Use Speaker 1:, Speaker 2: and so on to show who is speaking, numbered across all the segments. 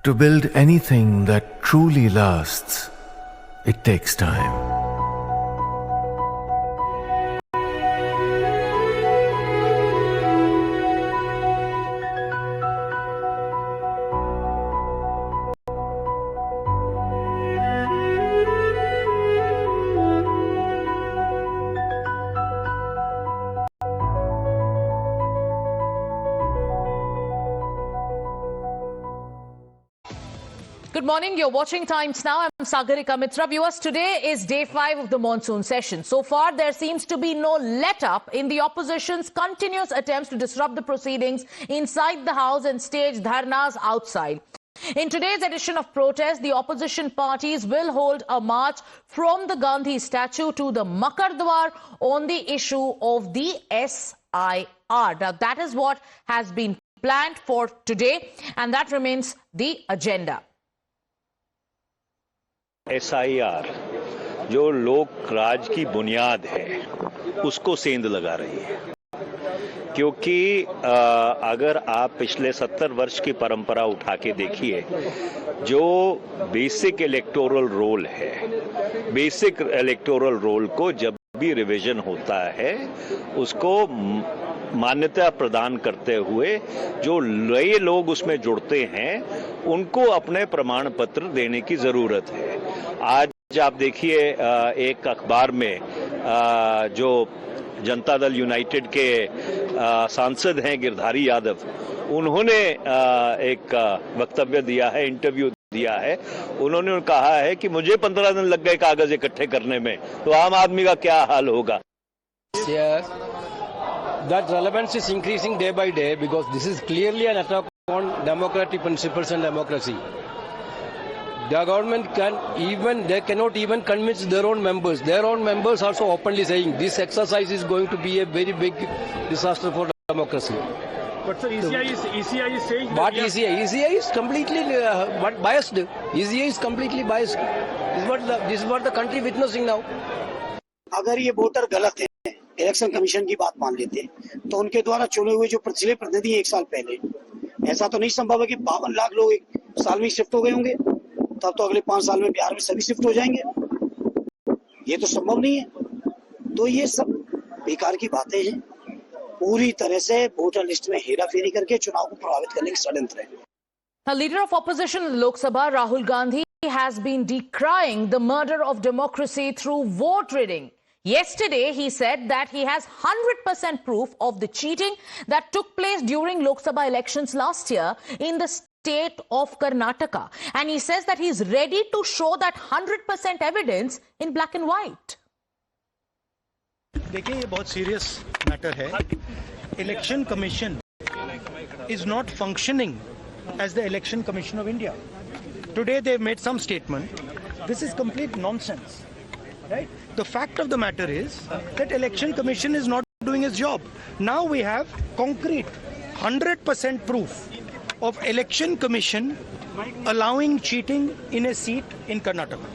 Speaker 1: To build anything that truly lasts, it takes time.
Speaker 2: Good morning. You're watching Times Now. I'm Sagarika Mitra. Viewers, today is day 5 of the monsoon session. So far, there seems to be no let-up in the opposition's continuous attempts to disrupt the proceedings inside the House and stage dharnas outside. In today's edition of protest, the opposition parties will hold a march from the Gandhi statue to the Makardwar on the issue of the SIR. Now, that is what has been planned for today, and that remains the agenda.
Speaker 3: SIR जो लोक राज की बुनियाद है उसको सेंध लगा रही है, क्योंकि अगर आप पिछले 70 वर्ष की परंपरा उठा के देखिए, जो बेसिक इलेक्टोरल रोल है, बेसिक इलेक्टोरल रोल को जब भी रिवीजन होता है उसको मान्यता प्रदान करते हुए जो नए लोग उसमें जुड़ते हैं उनको अपने प्रमाण पत्र देने की जरूरत है। आज आप देखिए एक अखबार में जो जनता दल यूनाइटेड के सांसद हैं गिरधारी यादव, उन्होंने एक वक्तव्य दिया है, इंटरव्यू दिया है। उन्होंने कहा है कि मुझे 15 दिन लग गए कागज इकट्ठे करने में, तो आम आदमी का क्या हाल होगा।
Speaker 4: That relevance is increasing day by day because this is clearly an attack on democratic principles and democracy. The government cannot even convince their own members. Their own members also openly saying this exercise is going to be a very big disaster for democracy.
Speaker 5: But sir, ECI is saying.
Speaker 4: What ECI? ECI is completely biased. ECI is completely biased. This is what the country witnessing now.
Speaker 6: अगर ये voter गलत है, election commission की बात मान लेते हैं, तो उनके द्वारा चुने हुए जो पिछले प्रतिनिधि 1 साल पहले, ऐसा तो नहीं संभव है कि 52 लाख लोग 1 साल में शिफ्ट हो गए होंगे, तब तो अगले 5 साल में बिहार में सभी शिफ्ट हो जाएंगे। ये तो संभव नहीं है। तो ये सब बेकार की बातें हैं, पूरी तरह से वोटर लिस्ट में हेराफेरी करके चुनाव को प्रभावित करने की षड्यंत्र है।
Speaker 2: The leader of opposition in Lok Sabha, Rahul Gandhi, has been decrying the murder of democracy through vote rigging. Yesterday, he said that he has 100% proof of the cheating that took place during Lok Sabha elections last year in the state of Karnataka. And he says that he's ready to show that 100% evidence in black and white.
Speaker 5: देखिए, ये बहुत serious matter है। Election commission is not functioning as the Election Commission of India. Today they made some statement. This is complete nonsense, right? The fact of the matter is that Election Commission is not doing its job. Now we have concrete 100% proof of Election Commission allowing cheating in a seat in Karnataka.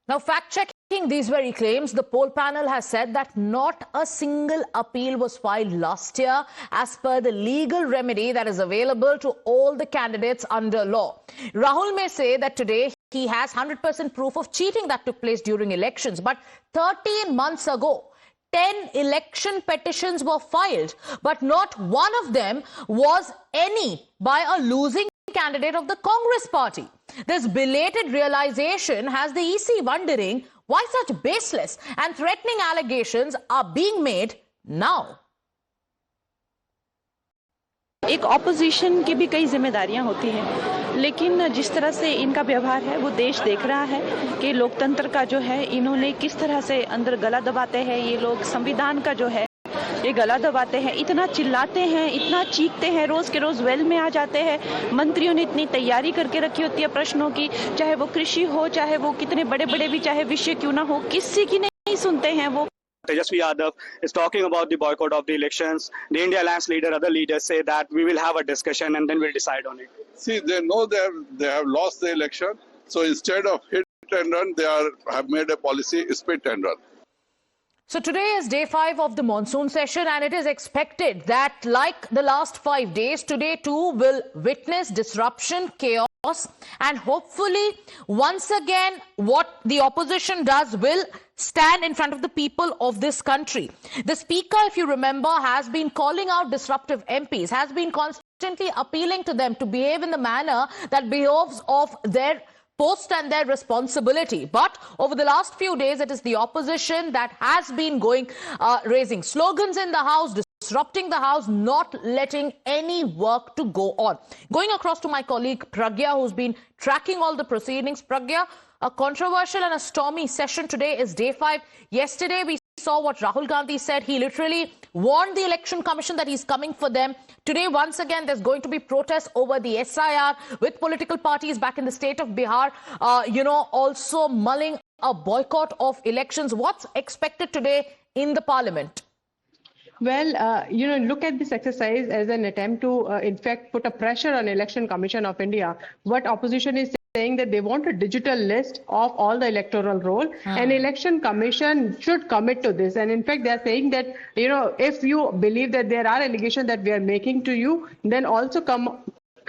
Speaker 2: Now, fact-checking these very claims, the poll panel has said that not a single appeal was filed last year as per the legal remedy that is available to all the candidates under law. Rahul may say that today he has 100% proof of cheating that took place during elections, but 13 months ago, 10 election petitions were filed, but not one of them was any by a losing candidate of the Congress party. This belated realization has the EC wondering why such baseless and threatening allegations are being made now.
Speaker 7: एक opposition की भी कई जिम्मेदारियां होती हैं, लेकिन जिस तरह से इनका व्यवहार है वो देश देख रहा है कि लोकतंत्र का जो है इन्होंने किस तरह से अंदर गला दबाते हैं। ये लोग संविधान का जो है ये गला दबाते हैं, इतना चिल्लाते हैं, इतना चीखते हैं, रोज के रोज वेल में आ जाते हैं। मंत्रियों ने इतनी तैयारी करके रखी होती है प्रश्नों की, चाहे वो कृषि हो, चाहे वो कितने बड़े बड़े भी चाहे विषय क्यों ना हो, किसी की नहीं सुनते हैं वो।
Speaker 8: Tejasvi Yadav is talking about the boycott of the elections. The India Alliance leader, other leaders say that we will have a discussion and then we'll decide on it.
Speaker 9: See, they know they have lost the election, so instead of hit and run, have made a policy split and run.
Speaker 2: So today is day 5 of the monsoon session, and it is expected that, like the last 5 days, today too will witness disruption, chaos, and hopefully once again what the opposition does will stand in front of the people of this country. The Speaker, if you remember, has been calling out disruptive MPs, has been constantly appealing to them to behave in the manner that behoves of their post and their responsibility. But over the last few days, it is the opposition that has been raising slogans in the House, disrupting the House, not letting any work to go on. Going across to my colleague Pragya, who's been tracking all the proceedings. Pragya, a controversial and a stormy session today is day 5. Yesterday, we saw what Rahul Gandhi said. He literally warned the Election Commission that he's coming for them. Today, once again, there's going to be protests over the SIR with political parties back in the state of Bihar, also mulling a boycott of elections. What's expected today in the parliament?
Speaker 10: Well, look at this exercise as an attempt to, in fact, put a pressure on Election Commission of India. What opposition is saying that they want a digital list of all the electoral roll, and Election Commission should commit to this. And in fact, they are saying that, if you believe that there are allegations that we are making to you, then also come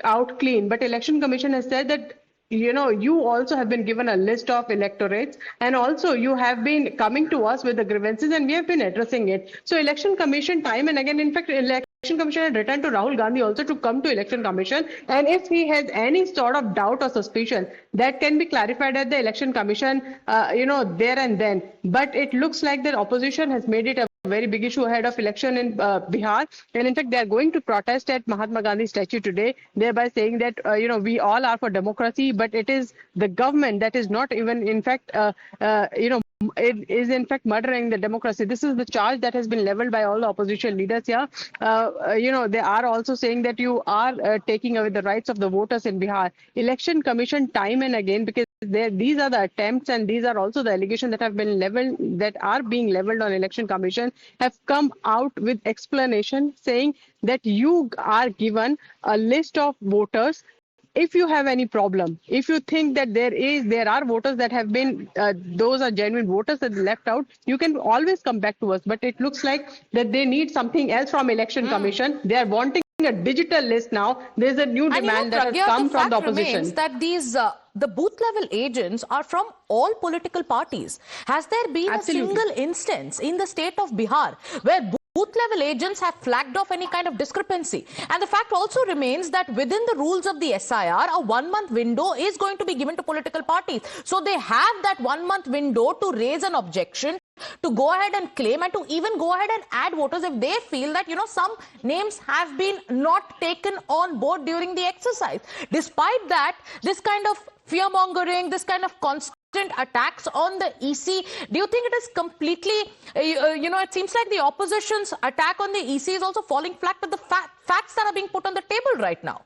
Speaker 10: out clean. But Election Commission has said that you also have been given a list of electorates, and also you have been coming to us with the grievances, and we have been addressing it. So Election Commission time and again, in fact, Election Commission had written to Rahul Gandhi also to come to Election Commission, and if he has any sort of doubt or suspicion, that can be clarified at the Election Commission, there and then. But it looks like the opposition has made it a very big issue ahead of election in Bihar, and in fact they are going to protest at Mahatma Gandhi statue today, thereby saying that we all are for democracy, but it is the government that is not even, in fact, it is in fact murdering the democracy. This is the charge that has been leveled by all the opposition leaders here. They are also saying that you are taking away the rights of the voters in Bihar. Election Commission time and again, because these are the attempts and these are also the allegations that have been leveled, that are being leveled on Election Commission, have come out with explanation saying that you are given a list of voters. If you have any problem, if you think that there are voters that have been, those are genuine voters that left out, you can always come back to us. But it looks like that they need something else from Election Commission. They are wanting a digital list now. There's a new demand that has come from the opposition.
Speaker 2: That these the booth level agents are from all political parties. Has there been a single instance in the state of Bihar where booth level agents have flagged off any kind of discrepancy? And the fact also remains that within the rules of the SIR, a 1-month window is going to be given to political parties. So they have that 1-month window to raise an objection, to go ahead and claim, and to even go ahead and add voters if they feel that, some names have been not taken on board during the exercise. Despite that, this kind of fear-mongering, this kind of constant attacks on the EC, do you think it is completely, it seems like the opposition's attack on the EC is also falling flat with the facts that are being put on the table right now?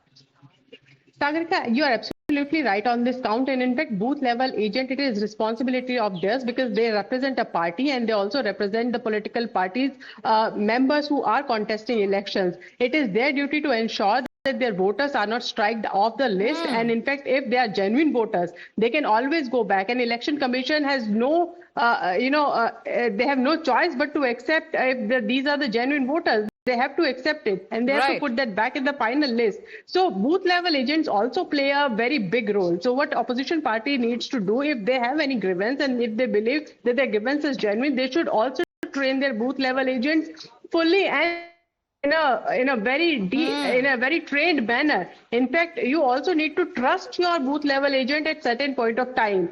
Speaker 10: Sagarika, you are absolutely right on this count, and in fact booth level agent, it is responsibility of theirs because they represent a party and they also represent the political parties members who are contesting elections. It is their duty to ensure that their voters are not striked off the list, and in fact if they are genuine voters, they can always go back, and Election Commission has no they have no choice but to accept if these are the genuine voters. They have to accept it, and they have to put that back in the final list. So booth level agents also play a very big role. So what opposition party needs to do, if they have any grievance and if they believe that their grievance is genuine, they should also train their booth level agents fully and in a very trained manner. In fact, you also need to trust your booth level agent at certain point of time.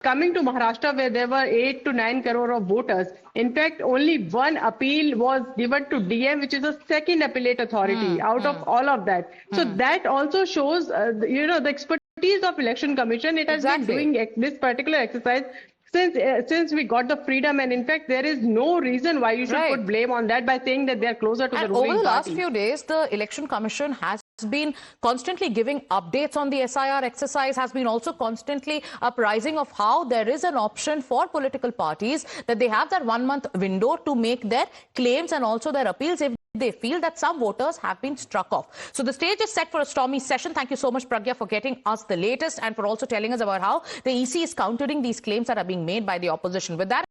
Speaker 10: Coming to Maharashtra, where there were 8 to 9 crore of voters, in fact, only one appeal was given to DM, which is a second appellate authority out of all of that. So that also shows, the expertise of Election Commission. It has been doing this particular exercise since we got the freedom, and in fact there is no reason why you should put blame on that by saying that they are closer to the ruling party.
Speaker 2: Over the last few days, the Election Commission has been constantly giving updates on the SIR exercise, has been also constantly uprising of how there is an option for political parties that they have that 1-month window to make their claims and also their appeals if they feel that some voters have been struck off. So the stage is set for a stormy session. Thank you so much, Pragya, for getting us the latest and for also telling us about how the EC is countering these claims that are being made by the opposition. With that,